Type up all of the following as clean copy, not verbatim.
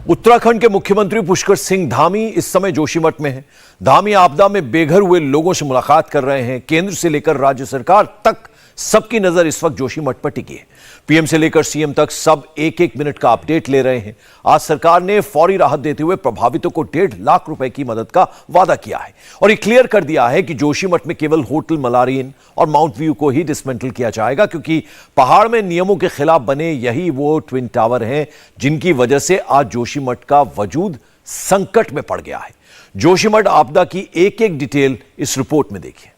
उत्तराखंड के मुख्यमंत्री पुष्कर सिंह धामी इस समय जोशीमठ में हैं। धामी आपदा में बेघर हुए लोगों से मुलाकात कर रहे हैं। केंद्र से लेकर राज्य सरकार तक सबकी नजर इस वक्त जोशीमठ पर टिकी है। पीएम से लेकर सीएम तक सब एक एक मिनट का अपडेट ले रहे हैं। आज सरकार ने फौरी राहत देते हुए प्रभावितों को 1.5 लाख रुपए की मदद का वादा किया है और ये क्लियर कर दिया है कि जोशीमठ में केवल होटल मलारीन और माउंट व्यू को ही डिसमेंटल किया जाएगा, क्योंकि पहाड़ में नियमों के खिलाफ बने यही वो ट्विन टावर हैं जिनकी वजह से आज जोशीमठ का वजूद संकट में पड़ गया है। जोशीमठ आपदा की एक एक डिटेल इस रिपोर्ट में देखिए।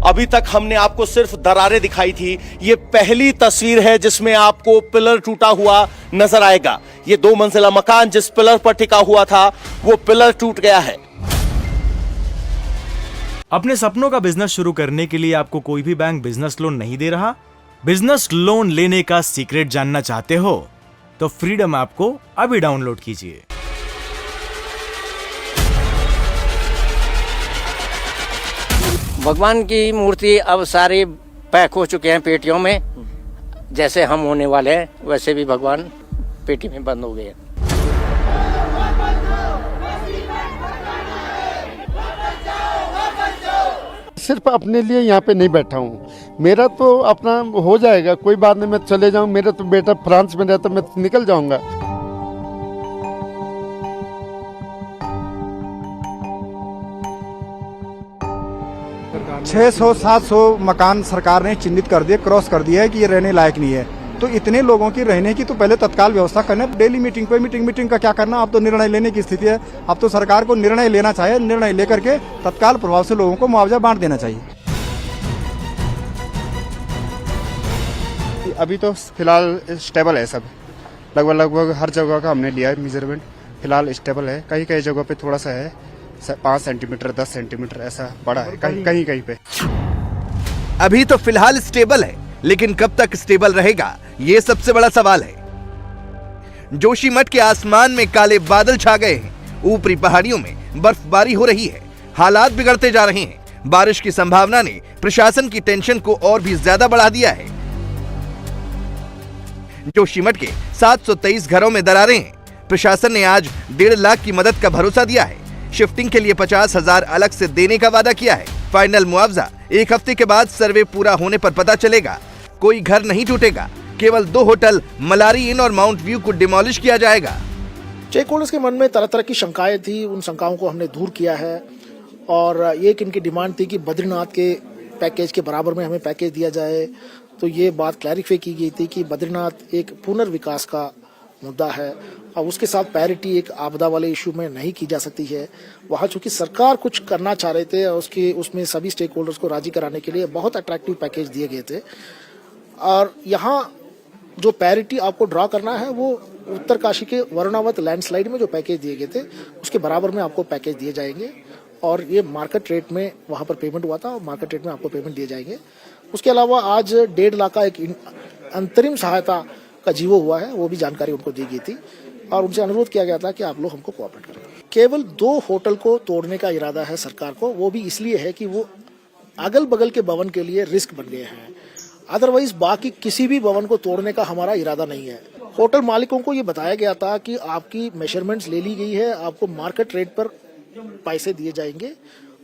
अभी तक हमने आपको सिर्फ दरारें दिखाई थी। ये पहली तस्वीर है जिसमें आपको पिलर टूटा हुआ नजर आएगा। ये 2 मंजिला मकान जिस पिलर पर टिका हुआ था वो पिलर टूट गया है। अपने सपनों का बिजनेस शुरू करने के लिए आपको कोई भी बैंक बिजनेस लोन नहीं दे रहा? बिजनेस लोन लेने का सीक्रेट जानना चाहते हो तो फ्रीडम ऐप को अभी डाउनलोड कीजिए। भगवान की मूर्ति अब सारे पैक हो चुके हैं पेटियों में। जैसे हम होने वाले हैं वैसे भी भगवान पेटी में बंद हो गए हैं। सिर्फ अपने लिए यहाँ पे नहीं बैठा हूँ, मेरा तो अपना हो जाएगा, कोई बात नहीं, मैं चले जाऊँ। मेरा तो बेटा फ्रांस में रहता, मैं निकल जाऊँगा। 600-700 मकान सरकार ने चिन्हित कर दिए, क्रॉस कर दिया है कि ये रहने लायक नहीं है। तो इतने लोगों की रहने की तो पहले तत्काल व्यवस्था करना। डेली मीटिंग पे मीटिंग का क्या करना, अब तो निर्णय लेने की स्थिति है। अब तो सरकार को निर्णय लेना चाहिए, निर्णय लेकर के तत्काल प्रभाव से लोगों को मुआवजा बांट देना चाहिए। अभी तो फिलहाल स्टेबल है सब, लगभग हर जगह का हमने लिया है मेजरमेंट। फिलहाल स्टेबल है, कहीं कहीं जगह पे थोड़ा सा है 5 सेंटीमीटर 10 सेंटीमीटर ऐसा बड़ा है कहीं पे। अभी तो फिलहाल स्टेबल है, लेकिन कब तक स्टेबल रहेगा ये सबसे बड़ा सवाल है। जोशीमठ के आसमान में काले बादल छा गए हैं, ऊपरी पहाड़ियों में बर्फबारी हो रही है, हालात बिगड़ते जा रहे हैं। बारिश की संभावना ने प्रशासन की टेंशन को और भी ज्यादा बढ़ा दिया है। जोशीमठ के 723 घरों में दरारें हैं। प्रशासन ने आज 1.5 लाख की मदद का भरोसा दिया है। शिफ्टिंग के लिए 50,000 अलग से देने का वादा किया है। फाइनल मुआवजा 1 हफ्ते के बाद सर्वे पूरा होने पर पता चलेगा। कोई घर नहीं टूटेगा, केवल 2 होटल मलारी इन और माउंट व्यू को डिमोलिश किया जाएगा। स्टेक होल्डर्स के मन में तरह तरह की शंकाएं थी, उन शंकाओं को हमने दूर किया है और एक इनकी डिमांड थी कि बद्रीनाथ के पैकेज के बराबर में हमें पैकेज दिया जाए। तो ये बात क्लैरिफाई की गई थी कि बद्रीनाथ एक पुनर्विकास का मुद्दा है और उसके साथ पैरिटी एक आपदा वाले इशू में नहीं की जा सकती है। वहाँ चूंकि सरकार कुछ करना चाह रहे थे और उसमें सभी स्टेक होल्डर्स को राजी कराने के लिए बहुत अट्रैक्टिव पैकेज दिए गए थे। और यहाँ जो पैरिटी आपको ड्रॉ करना है वो उत्तरकाशी के वरुणावत लैंडस्लाइड में जो पैकेज दिए गए थे उसके बराबर में आपको पैकेज दिए जाएंगे और ये मार्केट रेट में वहाँ पर पेमेंट हुआ था और मार्केट रेट में आपको पेमेंट दिए जाएंगे। उसके अलावा आज 1.5 लाख का एक अंतरिम सहायता का जीवो हुआ है, वो भी जानकारी उनको दी गई थी और उनसे अनुरोध किया गया था कि आप लोग हमको कोऑपरेट करें। केवल 2 होटल को तोड़ने का इरादा है सरकार को, वो भी इसलिए है कि वो अगल बगल के भवन के लिए रिस्क बन गए हैं। अदरवाइज बाकी किसी भी भवन को तोड़ने का हमारा इरादा नहीं है। होटल मालिकों को ये बताया गया था कि आपकी मेजरमेंट्स ले ली गई है, आपको मार्केट रेट पर पैसे दिए जाएंगे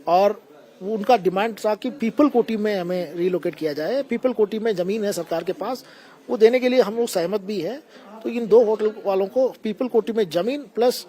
और उनका डिमांड था कि पीपल कोठी में हमें रिलोकेट किया जाए। पीपल कोठी में जमीन है सरकार के पास, वो देने के लिए हम लोग सहमत भी है। तो इन 2 होटल वालों को पीपल कोठी में जमीन प्लस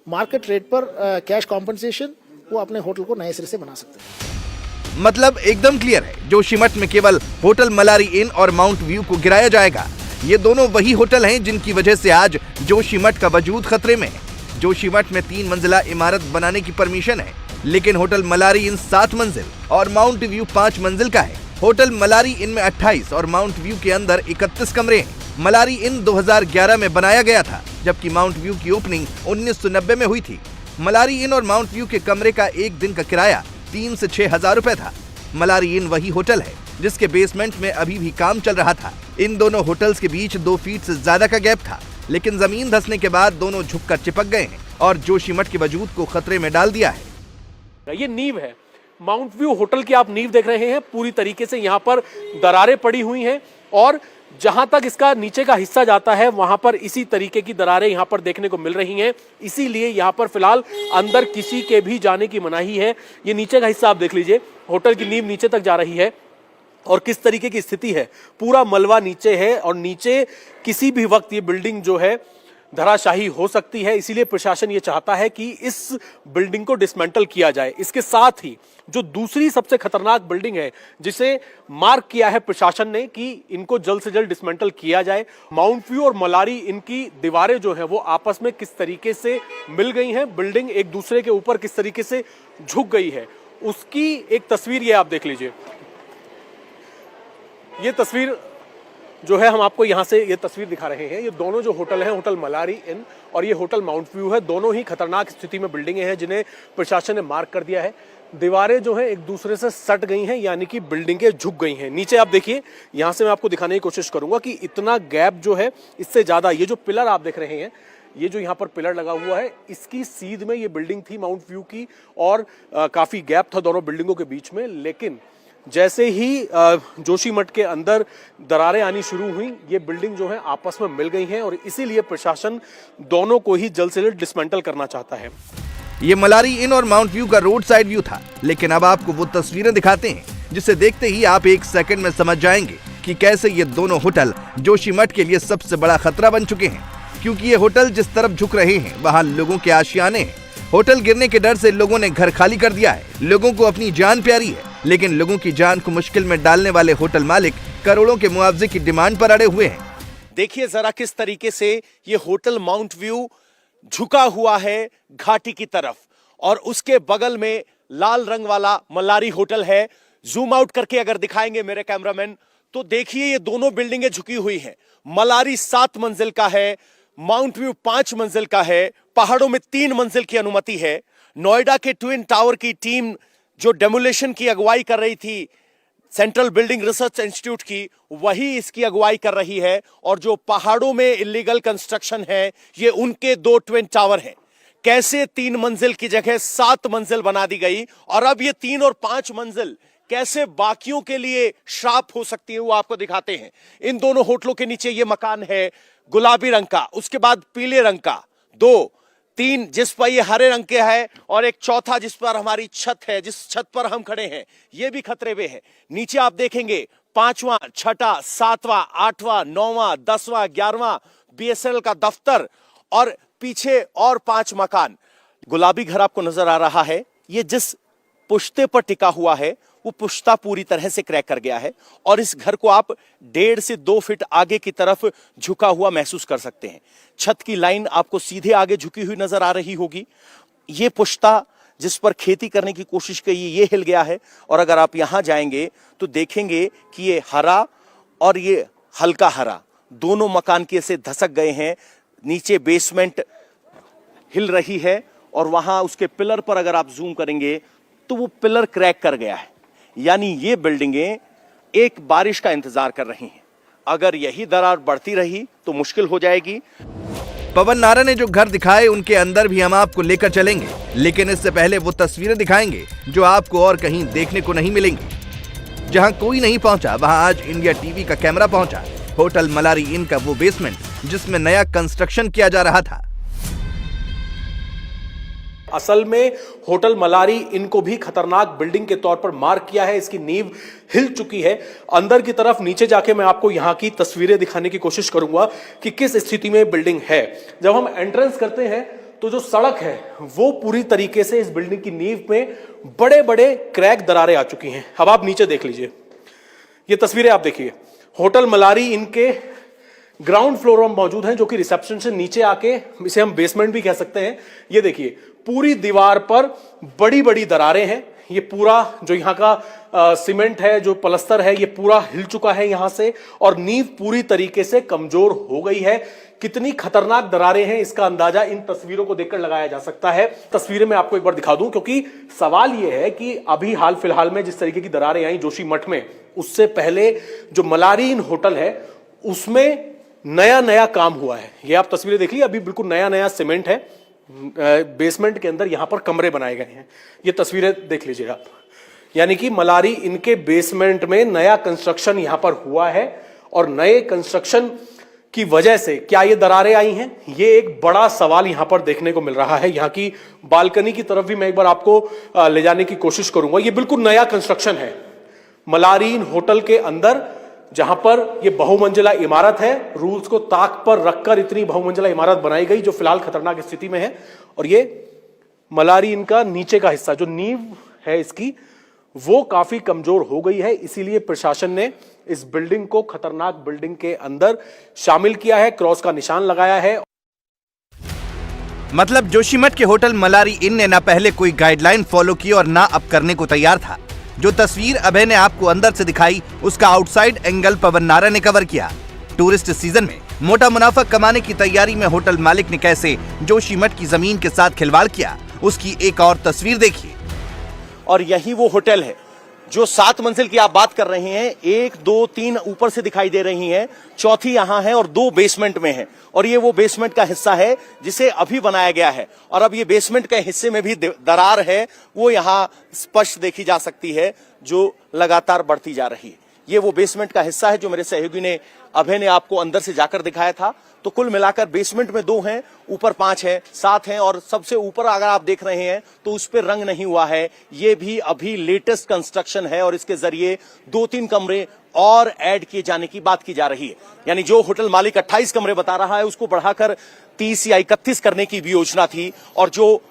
मार्केट रेट पर कैश कॉम्पनसेशन, वो अपने होटल को नए सिरे से बना सकते हैं। मतलब एकदम क्लियर है, जोशीमठ में केवल होटल मलारी इन और माउंट व्यू को गिराया जाएगा। ये दोनों वही होटल हैं जिनकी वजह से आज जोशीमठ का वजूद खतरे में है। जोशीमठ में 3 मंजिला इमारत बनाने की परमिशन है, लेकिन होटल मलारी इन 7 मंजिल और माउंट व्यू 5 मंजिल का है। होटल मलारी इन में 28 और माउंट व्यू के अंदर 31 कमरे हैं। मलारी इन 2011 में बनाया गया था, जबकि माउंट व्यू की ओपनिंग 1990 में हुई थी। मलारी इन और माउंट व्यू के कमरे का एक दिन का किराया 3 से 6 हजार रुपए था। मलारी इन वही होटल है जिसके बेसमेंट में अभी भी काम चल रहा था। इन दोनों होटल्स के बीच 2 फीट से ज्यादा का गैप था, लेकिन जमीन धंसने के बाद दोनों झुककर चिपक गए हैं और जोशीमठ के वजूद को खतरे में डाल दिया है। ये नींव है माउंट व्यू होटल की, आप नींव देख रहे हैं। पूरी तरीके से यहाँ पर दरारें पड़ी हुई हैं और जहां तक इसका नीचे का हिस्सा जाता है वहां पर इसी तरीके की दरारें यहां पर देखने को मिल रही हैं। इसीलिए यहां पर फिलहाल अंदर किसी के भी जाने की मनाही है। ये नीचे का हिस्सा आप देख लीजिए, होटल की नींव नीचे तक जा रही है और किस तरीके की स्थिति है, पूरा मलबा नीचे है और नीचे किसी भी वक्त ये बिल्डिंग जो है धराशाही हो सकती है। इसीलिए प्रशासन ये चाहता है कि इस बिल्डिंग को डिसमेंटल किया जाए। इसके साथ ही जो दूसरी सबसे खतरनाक बिल्डिंग है जिसे मार्क किया है प्रशासन ने कि इनको जल्द से जल्द डिसमेंटल किया जाए, माउंट व्यू और मलारी इनकी दीवारें जो है वो आपस में किस तरीके से मिल गई हैं, बिल्डिंग एक दूसरे के ऊपर किस तरीके से झुक गई है, उसकी एक तस्वीर ये आप देख लीजिए। ये तस्वीर जो है हम आपको यहां से ये तस्वीर दिखा रहे हैं। ये दोनों जो होटल हैं, होटल मलारी इन और ये होटल माउंट व्यू है, दोनों ही खतरनाक स्थिति में बिल्डिंगें हैं जिन्हें प्रशासन ने मार्क कर दिया है। दीवारें जो है एक दूसरे से सट गई हैं, यानी कि बिल्डिंगें झुक गई हैं। नीचे आप देखिए, यहां से मैं आपको दिखाने की कोशिश करूंगा कि इतना गैप जो है इससे ज्यादा, ये जो पिलर आप देख रहे हैं, ये जो यहाँ पर पिलर लगा हुआ है, इसकी सीध में ये बिल्डिंग थी माउंट व्यू की और काफी गैप था दोनों बिल्डिंगों के बीच में। लेकिन जैसे ही जोशीमठ के अंदर दरारें आनी शुरू हुई, ये बिल्डिंग जो है आपस में मिल गई हैं और इसीलिए प्रशासन दोनों को ही जल्द से जल्द डिसमेंटल करना चाहता है। ये मलारी इन और माउंट व्यू का रोड साइड व्यू था, लेकिन अब आपको वो तस्वीरें दिखाते हैं जिसे देखते ही आप एक सेकंड में समझ जाएंगे कि कैसे ये दोनों होटल जोशीमठ के लिए सबसे बड़ा खतरा बन चुके हैं। क्योंकि ये होटल जिस तरफ झुक रहे हैं वहाँ लोगों के आशियाने हैं। होटल गिरने के डर से लोगों ने घर खाली कर दिया है। लोगों को अपनी जान प्यारी है, लेकिन लोगों की जान को मुश्किल में डालने वाले होटल मालिक करोड़ों के मुआवजे की डिमांड पर अड़े हुए हैं। देखिए जरा किस तरीके से ये होटल माउंट व्यू झुका हुआ है घाटी की तरफ और उसके बगल में लाल रंग वाला मलारी होटल है। जूम आउट करके अगर दिखाएंगे मेरे कैमरामैन तो देखिए ये दोनों बिल्डिंगें झुकी हुई हैं। मलारी 7 मंजिल का है, माउंट व्यू 5 मंजिल का है, पहाड़ों में 3 मंजिल की अनुमति है। नोएडा के ट्विन टावर की टीम जो डेमोलेशन की अगुवाई कर रही थी सेंट्रल बिल्डिंग रिसर्च इंस्टीट्यूट की, वही इसकी अगुवाई कर रही है और जो पहाड़ों में इलीगल कंस्ट्रक्शन है ये उनके 2 ट्विन टावर हैं। कैसे 3 मंजिल की जगह 7 मंजिल बना दी गई और अब ये 3 और 5 मंजिल कैसे बाकियों के लिए श्राप हो सकती है वो आपको दिखाते हैं। इन दोनों होटलों के नीचे ये मकान है गुलाबी रंग का, उसके बाद पीले रंग का, 2, 3 जिस पर ये हरे रंग के है और एक चौथा जिस पर हमारी छत है, जिस छत पर हम खड़े हैं, ये भी खतरे में है। नीचे आप देखेंगे 5वां, 6वां, 7वां, 8वां, 9वां, 10वां, 11वां BSNL का दफ्तर और पीछे और 5 मकान। गुलाबी घर आपको नजर आ रहा है, ये जिस पुश्ते पर टिका हुआ है वो पुश्ता पूरी तरह से क्रैक कर गया है और इस घर को आप 1.5 से 2 फीट आगे की तरफ झुका हुआ महसूस कर सकते हैं। छत की लाइन आपको सीधे आगे झुकी हुई नजर आ रही होगी। ये पुश्ता जिस पर खेती करने की कोशिश की ये हिल गया है और अगर आप यहां जाएंगे तो देखेंगे कि ये हरा और ये हल्का हरा दोनों मकान के से धसक गए हैं। नीचे बेसमेंट हिल रही है और वहां उसके पिलर पर अगर आप जूम करेंगे तो वो पिलर क्रैक कर गया है। यानी ये बिल्डिंगें एक बारिश का इंतजार कर रही हैं। अगर यही दरार बढ़ती रही तो मुश्किल हो जाएगी। पवन नारा ने जो घर दिखाए उनके अंदर भी हम आपको लेकर चलेंगे, लेकिन इससे पहले वो तस्वीरें दिखाएंगे जो आपको और कहीं देखने को नहीं मिलेंगी। जहां कोई नहीं पहुंचा वहां आज इंडिया टीवी का कैमरा पहुंचा। होटल मलारी इन का वो बेसमेंट जिसमें नया कंस्ट्रक्शन किया जा रहा था। असल में होटल मलारी इनको भी खतरनाक बिल्डिंग के तौर पर मार्क किया है। इसकी नींव हिल चुकी है। अंदर की तरफ नीचे जाके मैं आपको यहां की तस्वीरें दिखाने की कोशिश करूंगा कि किस स्थिति में बिल्डिंग है। जब हम एंट्रेंस करते हैं तो जो सड़क है वो पूरी तरीके से इस बिल्डिंग की नींव में बड़े बड़े क्रैक दरारें आ चुकी हैं। अब आप नीचे देख लीजिए, ये तस्वीरें आप देखिए। होटल मलारी इनके ग्राउंड फ्लोर में मौजूद हैं, जो कि रिसेप्शन से नीचे आके, इसे हम बेसमेंट भी कह सकते हैं। ये देखिए पूरी दीवार पर बड़ी बड़ी दरारें हैं। ये पूरा जो यहाँ का सीमेंट है, जो प्लास्टर है, ये पूरा हिल चुका है यहां से और नींव पूरी तरीके से कमजोर हो गई है। कितनी खतरनाक दरारें हैं इसका अंदाजा इन तस्वीरों को देखकर लगाया जा सकता है। तस्वीरें मैं आपको एक बार दिखा दूं, क्योंकि सवाल यह है कि अभी हाल फिलहाल में जिस तरीके की दरारें आई जोशीमठ में, उससे पहले जो मलारी इन होटल है उसमें नया नया काम हुआ है। ये आप तस्वीरें देख लीजिए, अभी बिल्कुल नया नया सीमेंट है। बेसमेंट के अंदर यहां पर कमरे बनाए गए हैं। ये तस्वीरें देख लीजिए आप, यानी कि मलारी इनके बेसमेंट में नया कंस्ट्रक्शन यहां पर हुआ है और नए कंस्ट्रक्शन की वजह से क्या ये दरारें आई हैं, ये एक बड़ा सवाल यहां पर देखने को मिल रहा है। यहां की बालकनी की तरफ भी मैं एक बार आपको ले जाने की कोशिश करूंगा। ये बिल्कुल नया कंस्ट्रक्शन है मलारीन होटल के अंदर, जहां पर ये बहुमंजिला इमारत है। रूल्स को ताक पर रखकर इतनी बहुमंजिला इमारत बनाई गई जो फिलहाल खतरनाक स्थिति में है। और ये मलारीन का नीचे का हिस्सा जो नींव है इसकी, वो काफी कमजोर हो गई है, इसीलिए प्रशासन ने इस बिल्डिंग को खतरनाक बिल्डिंग के अंदर शामिल किया है, क्रॉस का निशान लगाया है। मतलब जोशीमठ के होटल मलारी इन ने ना पहले कोई गाइडलाइन फॉलो की और ना अब करने को तैयार था। जो तस्वीर अभय ने आपको अंदर से दिखाई, उसका आउटसाइड एंगल पवन नारा ने कवर किया। टूरिस्ट सीजन में मोटा मुनाफा कमाने की तैयारी में होटल मालिक ने कैसे जोशीमठ की जमीन के साथ खिलवाड़ किया, उसकी एक और तस्वीर देखिए। और यही वो होटल है जो 7 मंजिल की आप बात कर रहे हैं, 1, 2, 3 ऊपर से दिखाई दे रही हैं, चौथी यहां है और 2 बेसमेंट में है। और ये वो बेसमेंट का हिस्सा है जिसे अभी बनाया गया है। और अब ये बेसमेंट के हिस्से में भी दरार है, वो यहां स्पष्ट देखी जा सकती है, जो लगातार बढ़ती जा रही है। ये वो बेसमेंट का हिस्सा है जो मेरे सहयोगी ने अभय ने आपको अंदर से जाकर दिखाया था। तो कुल मिलाकर बेसमेंट में 2 हैं, ऊपर 5 हैं, 7 हैं और सबसे ऊपर अगर आप देख रहे हैं तो उस पर रंग नहीं हुआ है। ये भी अभी लेटेस्ट कंस्ट्रक्शन है और इसके जरिए 2-3 कमरे और ऐड किए जाने की बात की जा रही है। यानी जो होटल मालिक 28 कमरे बता रहा है उसको बढ़ाकर 30 या 31 करने की भी योजना थी। और जो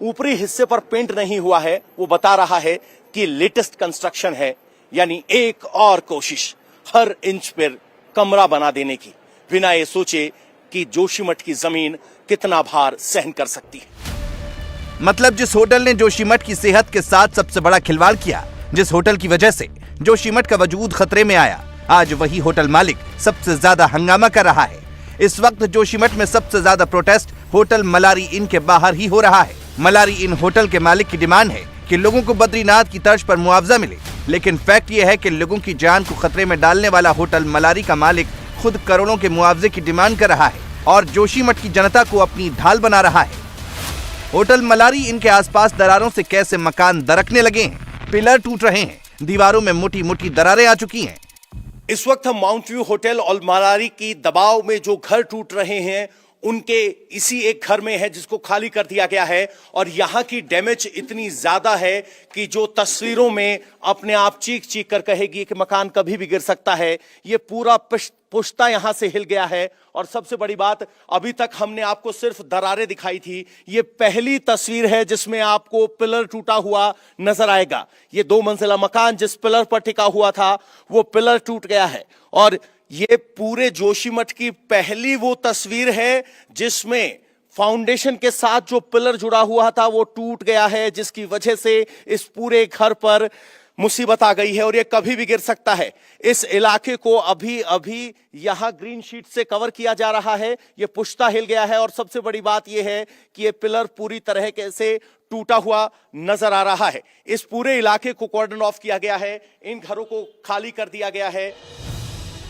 ऊपरी हिस्से पर पेंट नहीं हुआ है वो बता रहा है कि लेटेस्ट कंस्ट्रक्शन है। यानी एक और कोशिश हर इंच पर कमरा बना देने की, बिना ये सोचे कि जोशीमठ की जमीन कितना भार सहन कर सकती है। मतलब जिस होटल ने जोशीमठ की सेहत के साथ सबसे बड़ा खिलवाड़ किया, जिस होटल की वजह से जोशीमठ का वजूद खतरे में आया, आज वही होटल मालिक सबसे ज्यादा हंगामा कर रहा है। इस वक्त जोशीमठ में सबसे ज्यादा प्रोटेस्ट होटल मलारी इन के बाहर ही हो रहा है। मलारी इन होटल के मालिक की डिमांड है कि लोगों को बद्रीनाथ की तर्ज पर मुआवजा मिले, लेकिन फैक्ट ये है कि लोगों की जान को खतरे में डालने वाला होटल मलारी का मालिक खुद करोड़ों के मुआवजे की डिमांड कर रहा है और जोशीमठ की जनता को अपनी ढाल बना रहा है। होटल मलारी इनके आसपास दरारों से कैसे मकान दरकने लगे हैं, पिलर टूट रहे हैं, दीवारों में मोटी मोटी दरारें आ चुकी हैं। इस वक्त हम माउंट व्यू होटल और मलारी की दबाव में जो घर टूट रहे हैं उनके इसी एक घर में है जिसको खाली कर दिया गया है। और यहां की डैमेज इतनी ज्यादा है कि जो तस्वीरों में अपने आप चीख चीख कर कहेगी कि मकान कभी भी गिर सकता है। ये पूरा पुश्ता यहां से हिल गया है। और सबसे बड़ी बात, अभी तक हमने आपको सिर्फ दरारें दिखाई थी, ये पहली तस्वीर है जिसमें आपको पिलर टूटा हुआ नजर आएगा। ये 2 मंजिला मकान जिस पिलर पर टिका हुआ था वो पिलर टूट गया है। और ये पूरे जोशीमठ की पहली वो तस्वीर है जिसमें फाउंडेशन के साथ जो पिलर जुड़ा हुआ था वो टूट गया है, जिसकी वजह से इस पूरे घर पर मुसीबत आ गई है और ये कभी भी गिर सकता है। इस इलाके को अभी अभी यहां ग्रीन शीट से कवर किया जा रहा है। ये पुश्ता हिल गया है और सबसे बड़ी बात यह है कि ये पिलर पूरी तरह से टूटा हुआ नजर आ रहा है। इस पूरे इलाके को कॉर्डन ऑफ किया गया है, इन घरों को खाली कर दिया गया है।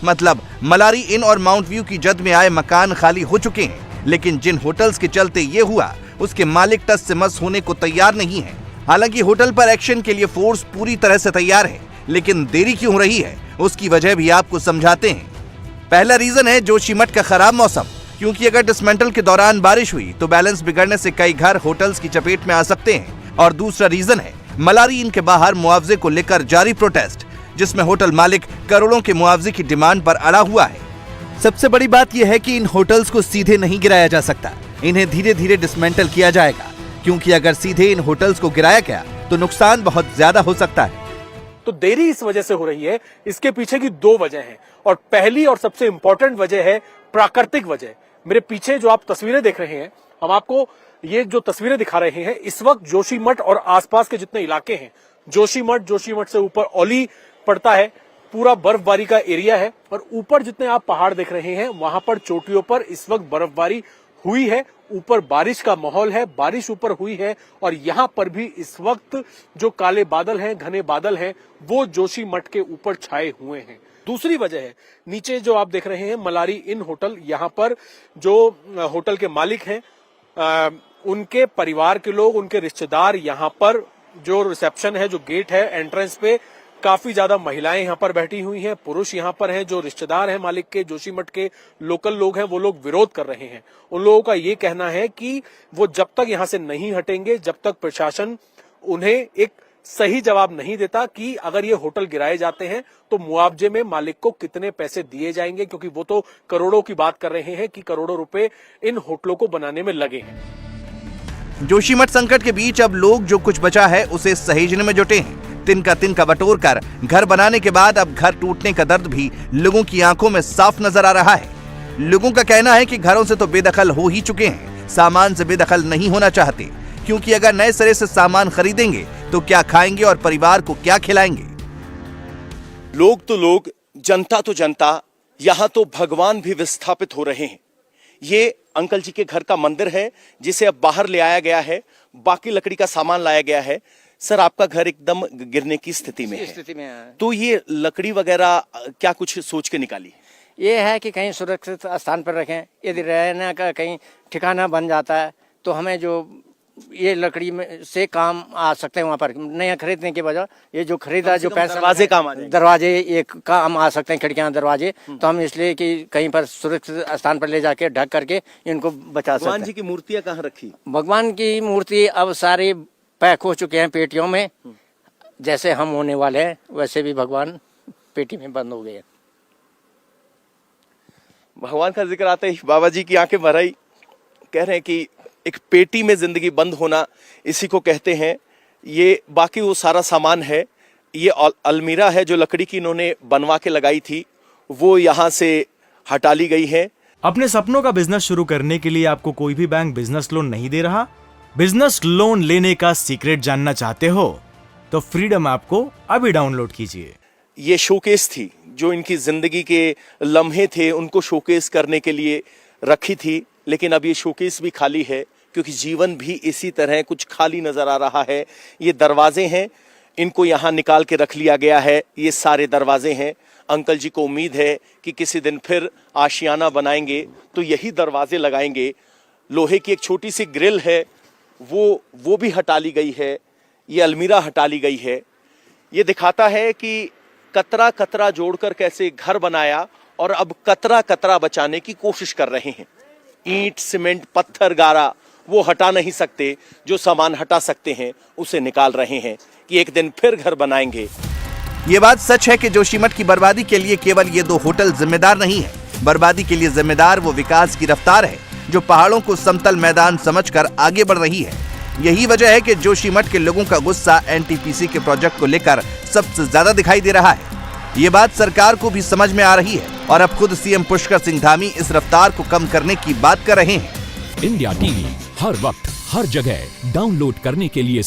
मतलब मलारी इन और माउंट व्यू की जद में आए मकान खाली हो चुके हैं, लेकिन जिन होटल्स के चलते ये हुआ उसके मालिक टस से मस होने को तैयार नहीं है। हालांकि होटल पर एक्शन के लिए फोर्स पूरी तरह से तैयार है, लेकिन देरी क्यों हो रही है उसकी वजह भी आपको समझाते हैं। पहला रीजन है जोशीमठ का खराब मौसम, क्योंकि अगर डिसमेंटल के दौरान बारिश हुई तो बैलेंस बिगड़ने से कई घर होटल्स की चपेट में आ सकते हैं। और दूसरा रीजन है मलारी इन के बाहर मुआवजे को लेकर जारी प्रोटेस्ट, जिसमें होटल मालिक करोड़ों के मुआवजे की डिमांड पर अड़ा हुआ है। सबसे बड़ी बात यह है कि इन होटल्स को सीधे नहीं गिराया जा सकता, इन्हें धीरे धीरे डिसमेंटल किया जाएगा, क्योंकि अगर सीधे इन होटल्स को गिराया गया तो नुकसान बहुत ज्यादा हो सकता है। तो देरी इस वजह से हो रही है, इसके पीछे की 2 वजह हैं। और पहली और सबसे इंपॉर्टेंट वजह है प्राकृतिक वजह। मेरे पीछे जो आप तस्वीरें देख रहे हैं, हम आपको ये जो तस्वीरें दिखा रहे हैं, इस वक्त जोशीमठ और आसपास के जितने इलाके हैं, जोशीमठ से ऊपर औली पड़ता है, पूरा बर्फबारी का एरिया है। और ऊपर जितने आप पहाड़ देख रहे हैं वहां पर चोटियों पर इस वक्त बर्फबारी हुई है, ऊपर बारिश का माहौल है, बारिश ऊपर हुई है। और यहां पर भी इस वक्त जो काले बादल हैं, घने बादल हैं, वो जोशीमठ के ऊपर छाए हुए हैं। दूसरी वजह है, नीचे जो आप देख रहे हैं मलारी इन होटल, यहां पर जो होटल के मालिक हैं उनके परिवार के लोग, उनके रिश्तेदार यहां पर जो रिसेप्शन है, जो गेट है एंट्रेंस पे, काफी ज्यादा महिलाएं यहां पर बैठी हुई हैं, पुरुष यहां पर हैं, जो रिश्तेदार हैं मालिक के, जोशीमठ के लोकल लोग हैं, वो लोग विरोध कर रहे हैं। उन लोगों का ये कहना है कि वो जब तक यहां से नहीं हटेंगे, जब तक प्रशासन उन्हें एक सही जवाब नहीं देता कि अगर ये होटल गिराए जाते हैं तो मुआवजे में मालिक को कितने पैसे दिए जाएंगे, क्योंकि वो तो करोड़ों की बात कर रहे हैं कि करोड़ों रुपए इन होटलों को बनाने में लगे हैं। जोशीमठ संकट के बीच अब लोग जो कुछ बचा है उसे सहेजने में जुटे हैं। तिनका बटोर कर घर बनाने के बाद अब घर टूटने का दर्द भी लोगों की आंखों में साफ नजर आ रहा है। लोगों का कहना है कि घरों से तो बेदखल हो ही चुके हैं, सामान से बेदखल नहीं होना चाहते, क्योंकि अगर नए सिरे से सामान खरीदेंगे तो क्या खाएंगे और परिवार को क्या खिलाएंगे। लोग तो लोग, जनता तो जनता, यहां तो भगवान भी विस्थापित हो रहे हैं। ये अंकल जी के घर का मंदिर है जिसे अब बाहर ले आया गया है, बाकी लकड़ी का सामान लाया गया है। सर, आपका घर एकदम गिरने की स्थिति में है, तो ये लकड़ी वगैरह क्या कुछ सोच के निकाली? ये है कि कहीं सुरक्षित स्थान पर रखें, यदि रहने का कहीं ठिकाना बन जाता है तो हमें जो ये लकड़ी में से काम आ सकते हैं। वहाँ पर नया खरीदने के बजाय ये जो खरीदा, जो पैसा, दरवाजे काम आ जाएंगे, दरवाजे एक काम आ सकते हैं, खिड़कियां दरवाजे, तो हम इसलिए कि कहीं पर सुरक्षित स्थान पर ले जाके ढक करके इनको बचा सकते हैं। भगवान जी की मूर्तियां कहाँ रखी? भगवान की मूर्ति अब सारी पैक हो चुके हैं पेटियों में। जैसे हम होने वाले हैं वैसे भी भगवान पेटी में बंद हो गए हैं। भगवान का जिक्र आते ही बाबा जी की आंखें भर आई। कह रहे हैं कि एक पेटी में जिंदगी बंद होना, इसी को कहते हैं। ये बाकी वो सारा सामान है, ये अलमीरा है जो लकड़ी की इन्होंने बनवा के लगाई थी, वो यहाँ से हटा ली गई है। अपने सपनों का बिजनेस शुरू करने के लिए आपको कोई भी बैंक बिजनेस लोन नहीं दे रहा? बिजनेस लोन लेने का सीक्रेट जानना चाहते हो तो फ्रीडम ऐप को अभी डाउनलोड कीजिए। ये शोकेस थी, जो इनकी जिंदगी के लम्हे थे उनको शोकेस करने के लिए रखी थी, लेकिन अब ये शोकेस भी खाली है, क्योंकि जीवन भी इसी तरह कुछ खाली नजर आ रहा है। ये दरवाजे हैं, इनको यहाँ निकाल के रख लिया गया है। ये सारे दरवाजे हैं। अंकल जी को उम्मीद है कि किसी दिन फिर आशियाना बनाएंगे तो यही दरवाजे लगाएंगे। लोहे की एक छोटी सी ग्रिल है, वो भी हटा ली गई है। ये अलमीरा हटा ली गई है। ये दिखाता है कि कतरा कतरा जोड़कर कैसे घर बनाया और अब कतरा कतरा बचाने की कोशिश कर रहे हैं। ईंट, सीमेंट, पत्थर, गारा वो हटा नहीं सकते, जो सामान हटा सकते हैं उसे निकाल रहे हैं कि एक दिन फिर घर बनाएंगे। ये बात सच है कि जोशीमठ की बर्बादी के लिए केवल ये दो होटल जिम्मेदार नहीं है। बर्बादी के लिए जिम्मेदार वो विकास की रफ्तार है जो पहाड़ों को समतल मैदान समझकर आगे बढ़ रही है। यही वजह है कि जोशीमठ के लोगों का गुस्सा एनटीपीसी के प्रोजेक्ट को लेकर सबसे ज्यादा दिखाई दे रहा है। ये बात सरकार को भी समझ में आ रही है और अब खुद सीएम पुष्कर सिंह धामी इस रफ्तार को कम करने की बात कर रहे हैं। इंडिया टीवी हर वक्त हर जगह डाउनलोड करने के लिए